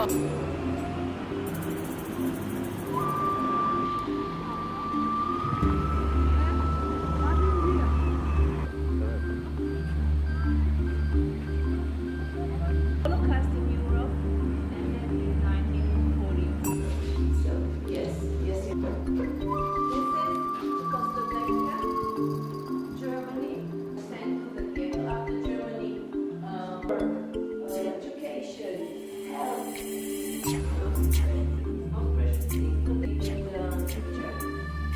Holocaust in Europe ended in 1940. So, yes. This is Czechoslovakia, Germany, sent to the ghetto after Germany. Education, health,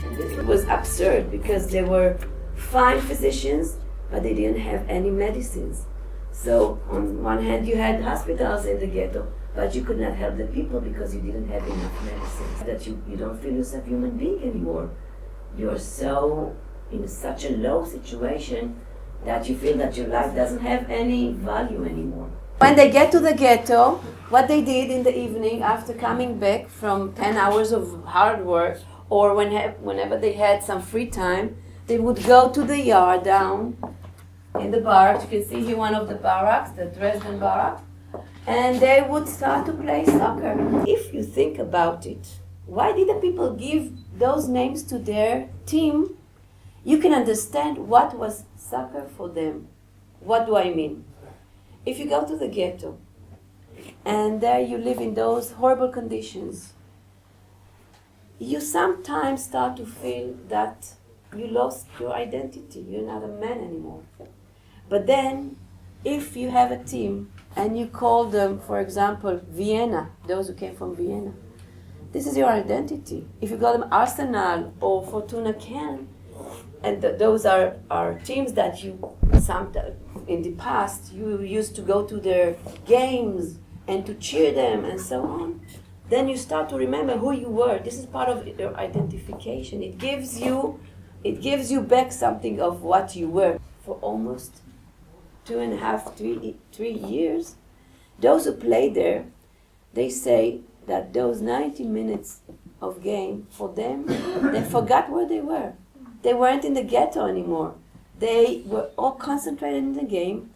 and this was absurd because they were fine physicians, but they didn't have any medicines. So on one hand you had hospitals in the ghetto, but you could not help the people because you didn't have enough medicines. That you don't feel yourself a human being anymore. You're so in such a low situation that you feel that your life doesn't have any value anymore. When they get to the ghetto, what they did in the evening after coming back from 10 hours of hard work, or whenever they had some free time, they would go to the yard down in the barracks. You can see here one of the barracks, the Dresden barrack, and they would start to play soccer. If you think about it, why did the people give those names to their team? You can understand what was soccer for them. What do I mean? If you go to the ghetto and there you live in those horrible conditions, you sometimes start to feel that you lost your identity. You're not a man anymore. But then, if you have a team and you call them, for example, Vienna, those who came from Vienna, this is your identity. If you call them Arsenal or Fortuna Köln, and those are teams that you, in the past, you used to go to their games and to cheer them and so on, then you start to remember who you were. This is part of your identification. It gives you back something of what you were. For almost 2.5, 3 years, those who played there, they say that those 90 minutes of game, for them, they forgot where they were. They weren't in the ghetto anymore. They were all concentrated in the game,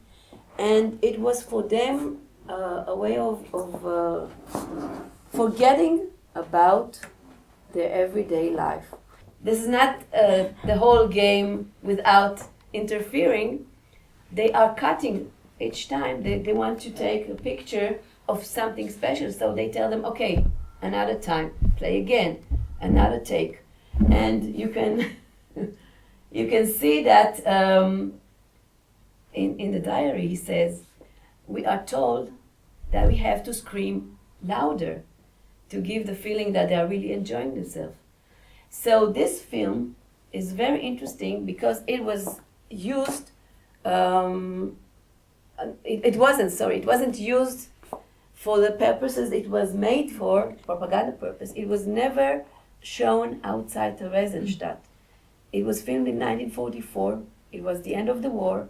and it was for them a way of forgetting about their everyday life. This is not the whole game without interfering. They are cutting each time. They want to take a picture of something special, so they tell them, okay, another time, play again, another take. And you can you can see that in the diary he says, we are told that we have to scream louder to give the feeling that they are really enjoying themselves. So this film is very interesting because it was used, it wasn't used for the purposes it was made for, propaganda purpose. It was never shown outside Theresienstadt. It was filmed in 1944. It was the end of the war.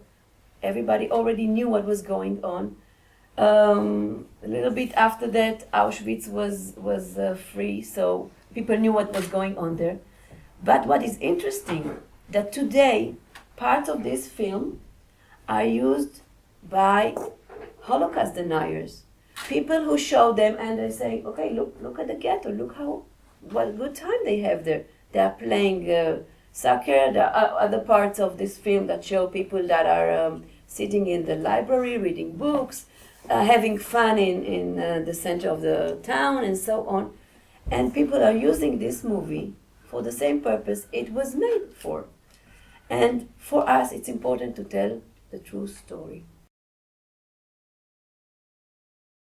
Everybody already knew what was going on. A little bit after that, Auschwitz was free, so people knew what was going on there. But what is interesting, that today, parts of this film are used by Holocaust deniers. People who show them and they say, okay, look at the ghetto, look what a good time they have there. They are playing soccer. There are other parts of this film that show people that are sitting in the library, reading books, having fun in the center of the town and so on. And people are using this movie for the same purpose it was made for. And for us, it's important to tell the true story.